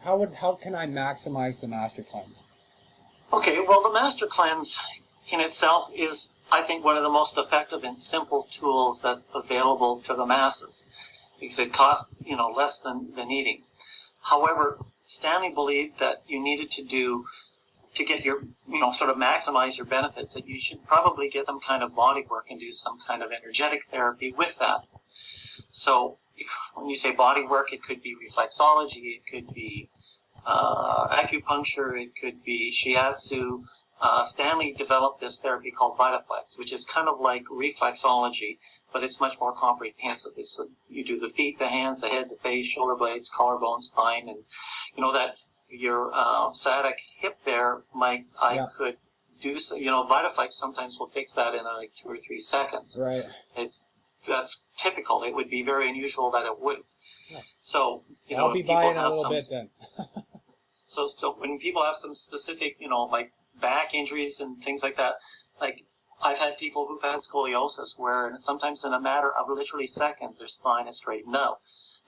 how can I maximize the Master Cleanse? Okay, well, the Master Cleanse in itself is, I think, one of the most effective and simple tools that's available to the masses, because it costs, less than eating. However, Stanley believed that you needed to get your, sort of maximize your benefits, that you should probably get some kind of body work and do some kind of energetic therapy with that. So when you say body work, it could be reflexology, it could be acupuncture, it could be shiatsu. Stanley developed this therapy called VitaFlex, which is kind of like reflexology, but it's much more comprehensive. You do the feet, the hands, the head, the face, shoulder blades, collarbone, spine, and that your sciatic hip there could do. VitaFlex sometimes will fix that in like 2 or 3 seconds. Right. That's typical. It would be very unusual that it wouldn't. Yeah. So I'll be buying a little bit then. So when people have some specific, like back injuries and things like that, like I've had people who've had scoliosis where sometimes in a matter of literally seconds their spine is straightened out.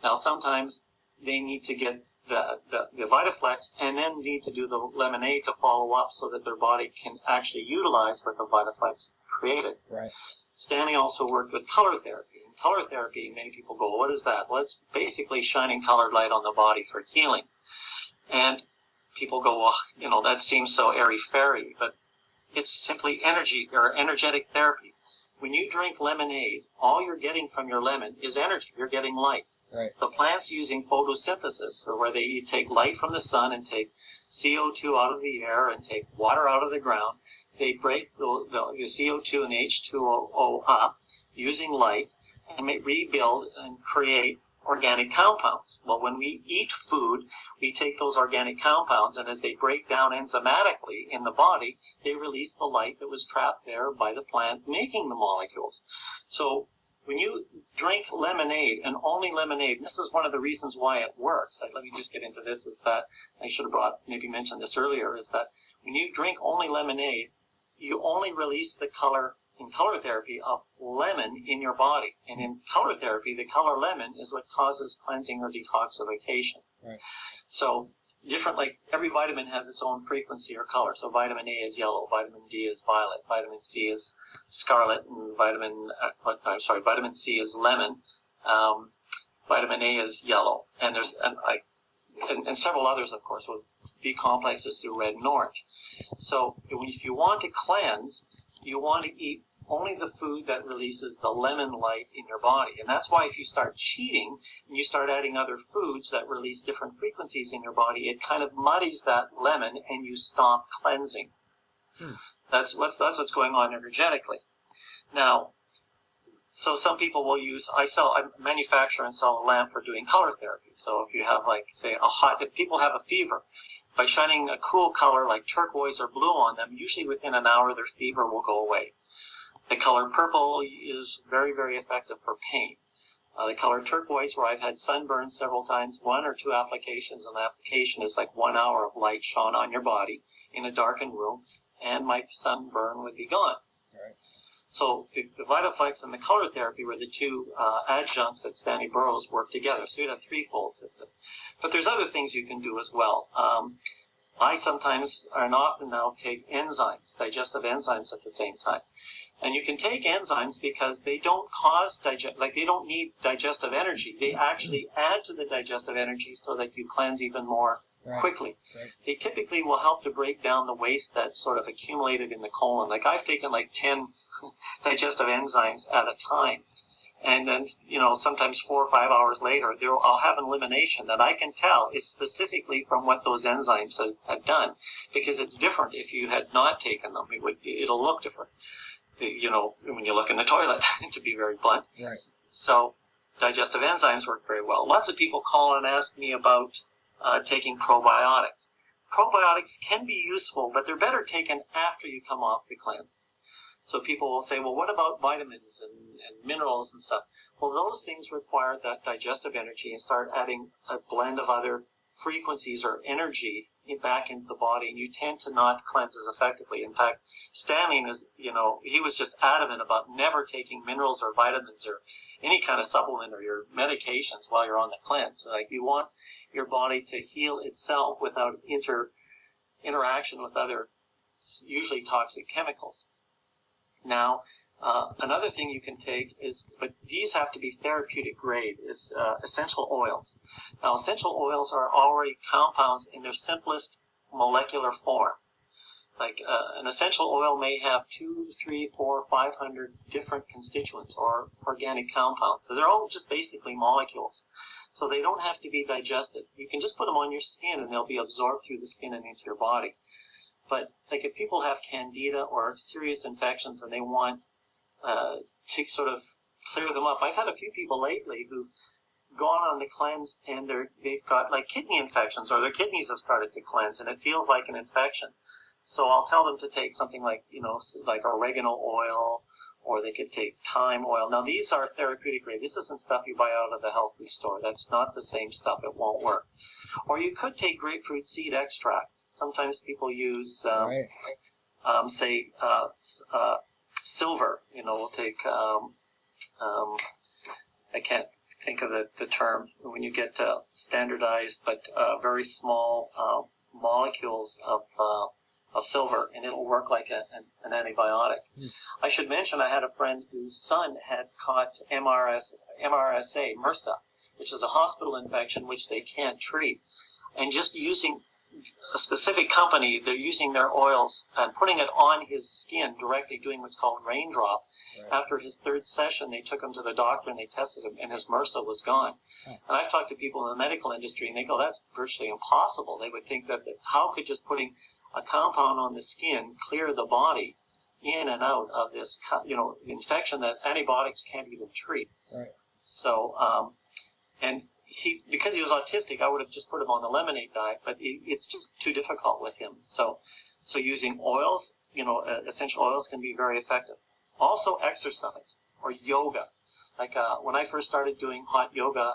Now sometimes they need to get the VitaFlex and then need to do the lemonade to follow up so that their body can actually utilize what the VitaFlex created. Right. Stanley also worked with color therapy. In color therapy, many people go, what is that? Well, it's basically shining colored light on the body for healing. And people go, well, that seems so airy-fairy, but it's simply energy or energetic therapy. When you drink lemonade, all you're getting from your lemon is energy. You're getting light. Right. The plant's using photosynthesis, or where you take light from the sun and take CO2 out of the air and take water out of the ground. They break the CO2 and H2O up using light and rebuild and create organic compounds. Well, when we eat food, we take those organic compounds, and as they break down enzymatically in the body, they release the light that was trapped there by the plant making the molecules. So when you drink lemonade, and only lemonade, and this is one of the reasons why it works. Let me just get into this, is that I should have mentioned this earlier, is that when you drink only lemonade, you only release the color in color therapy of lemon in your body. And in color therapy, the color lemon is what causes cleansing or detoxification. Right. So like every vitamin has its own frequency or color. So vitamin A is yellow, vitamin D is violet, vitamin C is scarlet, and vitamin C is lemon, vitamin A is yellow, and there's and several others, of course, with B complexes through red and orange. So if you want to cleanse, you want to eat only the food that releases the lemon light in your body. And that's why if you start cheating and you start adding other foods that release different frequencies in your body, it kind of muddies that lemon and you stop cleansing. That's what's going on energetically. Now, so some people will use, I manufacture and sell a lamp for doing color therapy. So if you have if people have a fever, by shining a cool color like turquoise or blue on them, usually within an hour their fever will go away. The color purple is very, very effective for pain. The color turquoise, where I've had sunburn several times, 1 or 2 applications, and the application is like 1 hour of light shone on your body in a darkened room, and my sunburn would be gone. Right. So the VitaFlex and the color therapy were the 2 adjuncts that Stanley Burroughs worked together. So you had a threefold system. But there's other things you can do as well. I sometimes and often now take enzymes, digestive enzymes at the same time. And you can take enzymes because they don't they don't need digestive energy. They actually add to the digestive energy so that you cleanse even more quickly. Right. They typically will help to break down the waste that's sort of accumulated in the colon. Like I've taken 10 digestive enzymes at a time. And then, sometimes 4 or 5 hours later, I'll have an elimination that I can tell is specifically from what those enzymes have done. Because it's different if you had not taken them. It'll look different. When you look in the toilet, to be very blunt. Right. So digestive enzymes work very well. Lots of people call and ask me about taking probiotics. Probiotics can be useful, but they're better taken after you come off the cleanse. So people will say, well, what about vitamins and minerals and stuff? Well, those things require that digestive energy and start adding a blend of other frequencies or energy back into the body, and you tend to not cleanse as effectively. In fact, Stanley he was just adamant about never taking minerals or vitamins or any kind of supplement or your medications while you're on the cleanse. Like your body to heal itself without interaction with other, usually toxic chemicals. Now, another thing you can take is, but these have to be therapeutic grade, is essential oils. Now, essential oils are already compounds in their simplest molecular form. Like an essential oil may have 2, 3, 4, 500 different constituents or organic compounds. So they're all just basically molecules. So they don't have to be digested. You can just put them on your skin and they'll be absorbed through the skin and into your body. But like if people have candida or serious infections and they want to sort of clear them up. I've had a few people lately who've gone on the cleanse and they've got like kidney infections, or their kidneys have started to cleanse and it feels like an infection. So I'll tell them to take something like, like oregano oil, or they could take thyme oil. Now these are therapeutic grade. This isn't stuff you buy out of the health food store. That's not the same stuff. It won't work. Or you could take grapefruit seed extract. Sometimes people use, say, silver. We'll take, I can't think of the term, when you get standardized but very small molecules of silver, and it'll work like an antibiotic. I should mention I had a friend whose son had caught MRSA, which is a hospital infection which they can't treat. And just using a specific company, they're using their oils and putting it on his skin directly, doing what's called raindrop. Right. After his third session, they took him to the doctor and they tested him, and his MRSA was gone. And I've talked to people in the medical industry, and they go, that's virtually impossible. They would think that how could just putting a compound on the skin clear the body in and out of this, infection that antibiotics can't even treat. Right. So, and because he was autistic, I would have just put him on the lemonade diet, but it's just too difficult with him. So using oils, essential oils can be very effective. Also exercise or yoga. Like when I first started doing hot yoga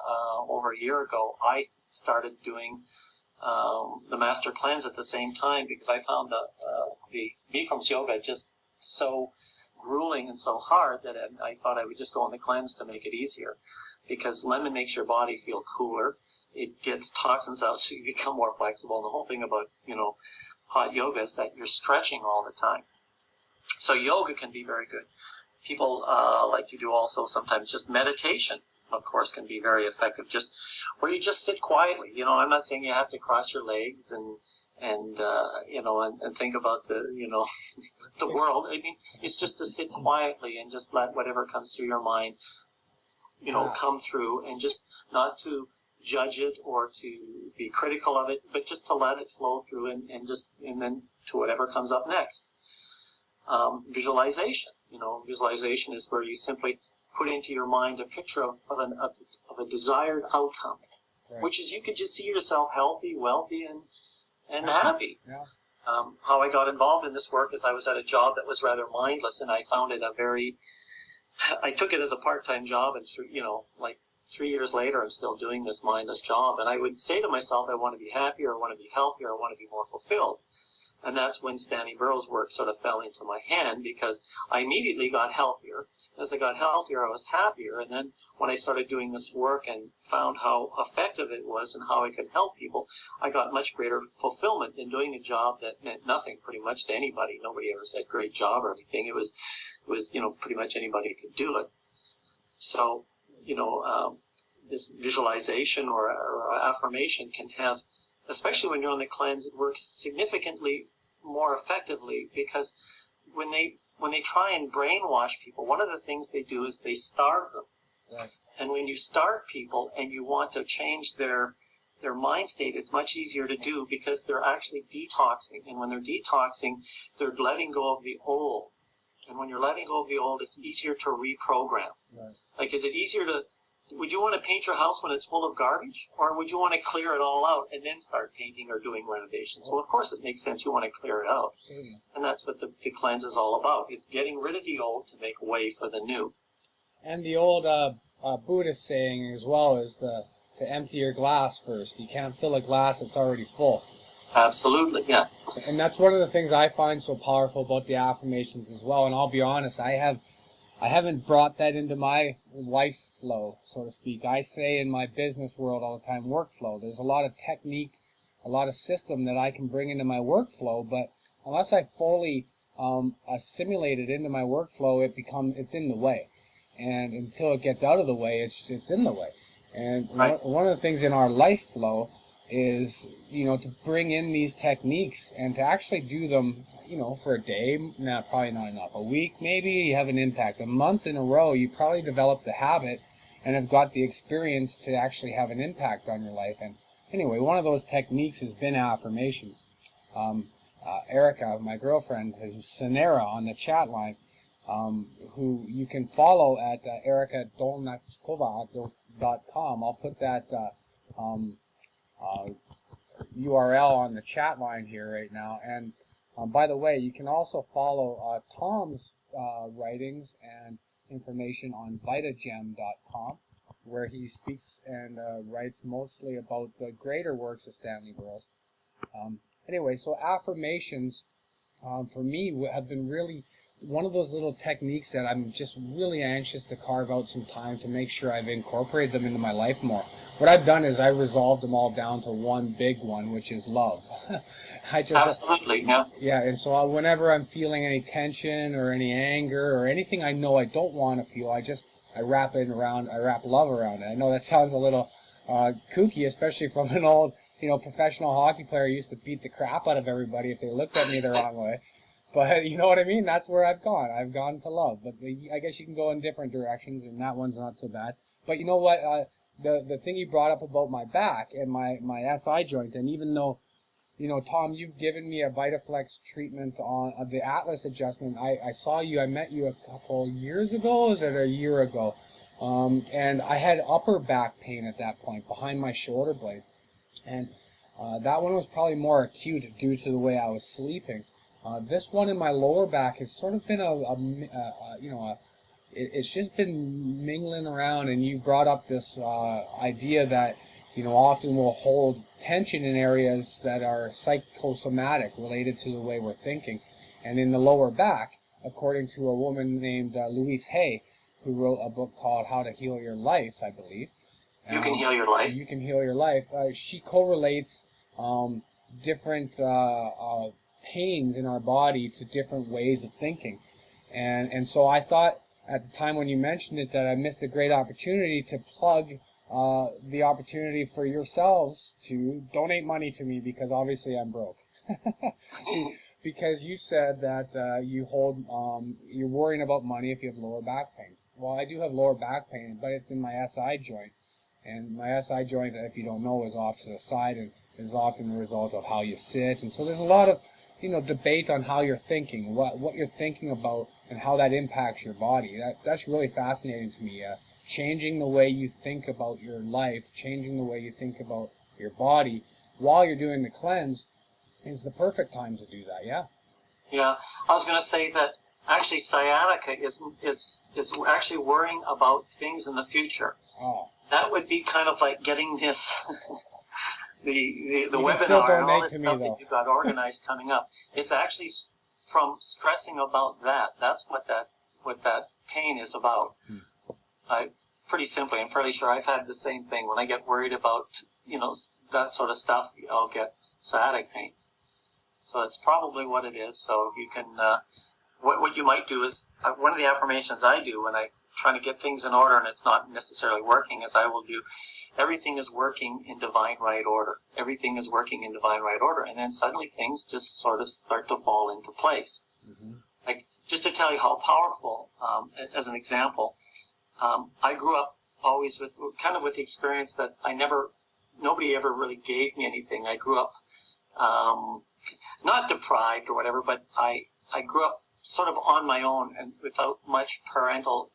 over a year ago, I started doing the master cleanse at the same time, because I found the Bikram's yoga just so grueling and so hard that I thought I would just go on the cleanse to make it easier, because lemon makes your body feel cooler. It gets toxins out so you become more flexible. And the whole thing about hot yoga is that you're stretching all the time. So yoga can be very good. People like to do also sometimes just meditation, of course, can be very effective. Just where you just sit quietly. I'm not saying you have to cross your legs and think about the the world. I mean, it's just to sit quietly and just let whatever comes through your mind, come through, and just not to judge it or to be critical of it, but just to let it flow through and then to whatever comes up next. Visualization. Visualization is where you simply put into your mind a picture of a desired outcome, right. Which is you could just see yourself healthy, wealthy, and happy. Yeah. How I got involved in this work is I was at a job that was rather mindless, and I found it I took it as a part-time job, and 3 years later, I'm still doing this mindless job. And I would say to myself, I want to be happier, I want to be healthier, I want to be more fulfilled. And that's when Stanley Burroughs' work sort of fell into my hand, because I immediately got healthier. As I got healthier, I was happier. And then when I started doing this work and found how effective it was and how I could help people, I got much greater fulfillment in doing a job that meant nothing pretty much to anybody. Nobody ever said great job or anything. It was pretty much anybody could do it. So, this visualization or affirmation can have, especially when you're on the cleanse, it works significantly more effectively, because when they try and brainwash people, one of the things they do is they starve them. Right. And when you starve people and you want to change their mind state, it's much easier to do, because they're actually detoxing. And when they're detoxing, they're letting go of the old. And when you're letting go of the old, it's easier to reprogram. Right. Like, is it easier would you want to paint your house when it's full of garbage? Or would you want to clear it all out and then start painting or doing renovations? So, of course, it makes sense you want to clear it out. And that's what the cleanse is all about. It's getting rid of the old to make way for the new. And the old Buddhist saying as well is to empty your glass first. You can't fill a glass that's already full. Absolutely, yeah. And that's one of the things I find so powerful about the affirmations as well. And I'll be honest, I I haven't brought that into my life flow, so to speak. I say in my business world all the time, workflow. There's a lot of technique, a lot of system that I can bring into my workflow, but unless I fully assimilate it into my workflow, it's in the way. And until it gets out of the way, it's in the way. And Right. one of the things in our life flow is, to bring in these techniques and to actually do them, for a day. Nah, probably not enough. A week, maybe you have an impact. A month in a row, you probably develop the habit and have got the experience to actually have an impact on your life. And anyway, one of those techniques has been affirmations. Erica, my girlfriend, who's Sonera on the chat line, who you can follow at erikadolnachkova.com. I'll put that URL on the chat line here right now. And by the way, you can also follow Tom's writings and information on vitagem.com, where he speaks and writes mostly about the greater works of Stanley Burroughs. Anyway, so affirmations for me have been really one of those little techniques that I'm just really anxious to carve out some time to make sure I've incorporated them into my life more. What I've done is I resolved them all down to one big one, which is love. Absolutely, yeah. Yeah, and so whenever I'm feeling any tension or any anger or anything I know I don't want to feel, I wrap love around it. I know that sounds a little kooky, especially from an old, professional hockey player who used to beat the crap out of everybody if they looked at me the wrong way. But you know what I mean? That's where I've gone. I've gone to love. But I guess you can go in different directions, and that one's not so bad. But you know what? The thing you brought up about my back and my SI joint, and even though, Tom, you've given me a VitaFlex treatment on the Atlas adjustment. I met you a couple years ago. Is it a year ago? And I had upper back pain at that point behind my shoulder blade. And that one was probably more acute due to the way I was sleeping. This one in my lower back has sort of been it's just been mingling around, and you brought up this idea that, often we'll hold tension in areas that are psychosomatic, related to the way we're thinking. And in the lower back, according to a woman named Louise Hay, who wrote a book called How to Heal Your Life, I believe. You Can Heal Your Life. You Can Heal Your Life. She correlates different pains in our body to different ways of thinking. And so I thought at the time when you mentioned it that I missed a great opportunity to plug the opportunity for yourselves to donate money to me, because obviously I'm broke. Because you said that you're worrying about money if you have lower back pain. Well, I do have lower back pain, but it's in my SI joint. And my SI joint, if you don't know, is off to the side and is often the result of how you sit. And so there's a lot of, debate on how you're thinking, what you're thinking about, and how that impacts your body. That's really fascinating to me. Changing the way you think about your life, changing the way you think about your body while you're doing the cleanse is the perfect time to do that. Yeah. Yeah, I was going to say that actually sciatica is actually worrying about things in the future. Oh. That would be kind of like getting this the webinar and all this stuff though. that you've got organized coming up. It's actually from stressing about that. That's what that pain is about. Pretty simply, I'm fairly sure I've had the same thing. When I get worried about that sort of stuff, I'll get sciatic pain. So that's probably what it is. So you can what you might do is one of the affirmations I do when I trying to get things in order and it's not necessarily working, as I will do, everything is working in divine right order. Everything is working in divine right order. And then suddenly things just sort of start to fall into place. Mm-hmm. Like, just to tell you how powerful, as an example, I grew up always with the experience that nobody ever really gave me anything. I grew up, not deprived or whatever, but I grew up sort of on my own and without much parental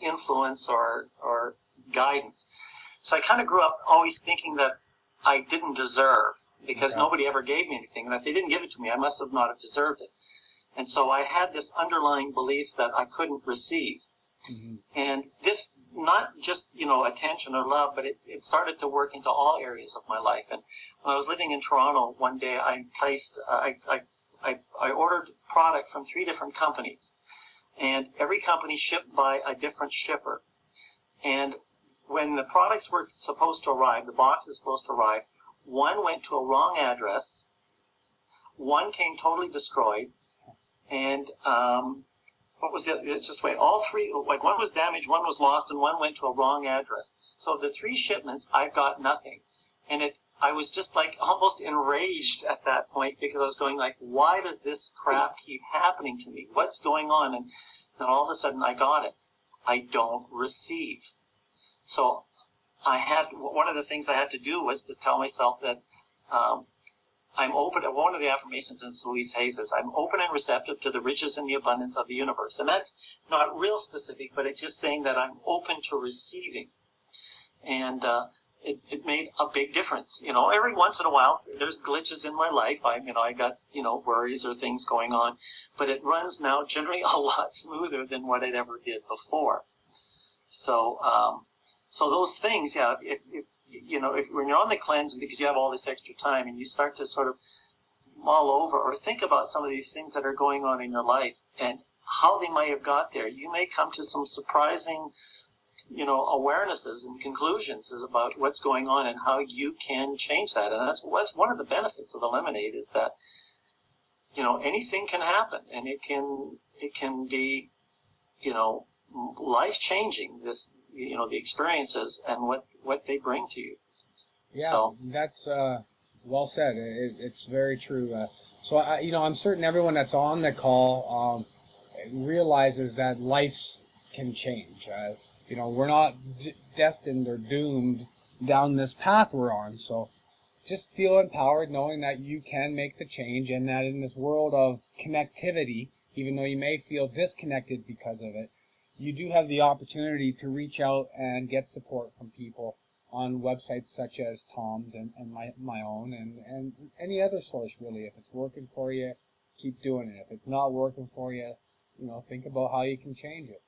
influence or guidance. So I kind of grew up always thinking that I didn't deserve, because nobody ever gave me anything, and if they didn't give it to me, I must have not have deserved it. And so I had this underlying belief that I couldn't receive. Mm-hmm. And this, not just, attention or love, but it started to work into all areas of my life. And when I was living in Toronto one day, I ordered product from 3 different companies. and every company shipped by a different shipper. And when the products were supposed to arrive, the box is supposed to arrive, one went to a wrong address, one came totally destroyed, and what was it? Just wait, all three, like one was damaged, one was lost, and one went to a wrong address. So of the 3 shipments, I got nothing. And I was just like almost enraged at that point, because I was going like, why does this crap keep happening to me? What's going on? And then all of a sudden I got it. I don't receive. So one of the things I had to do was to tell myself that I'm open. One of the affirmations in Louise Hay says, I'm open and receptive to the riches and the abundance of the universe. And that's not real specific, but it's just saying that I'm open to receiving. And it made a big difference. Every once in a while, there's glitches in my life. I got, worries or things going on, but it runs now generally a lot smoother than what it ever did before. So, so those things, yeah, when you're on the cleanse, because you have all this extra time and you start to sort of mull over or think about some of these things that are going on in your life and how they might have got there, you may come to some surprising, awarenesses and conclusions about what's going on and how you can change that. And that's one of the benefits of the lemonade, is that, anything can happen, and it can be, life-changing, the experiences and what they bring to you. Yeah, so, that's well said. It's very true. So I'm certain everyone that's on the call realizes that lives can change. We're not destined or doomed down this path we're on. So just feel empowered knowing that you can make the change, and that in this world of connectivity, even though you may feel disconnected because of it, you do have the opportunity to reach out and get support from people on websites such as Tom's and my own and any other source, really. If it's working for you, keep doing it. If it's not working for you, think about how you can change it.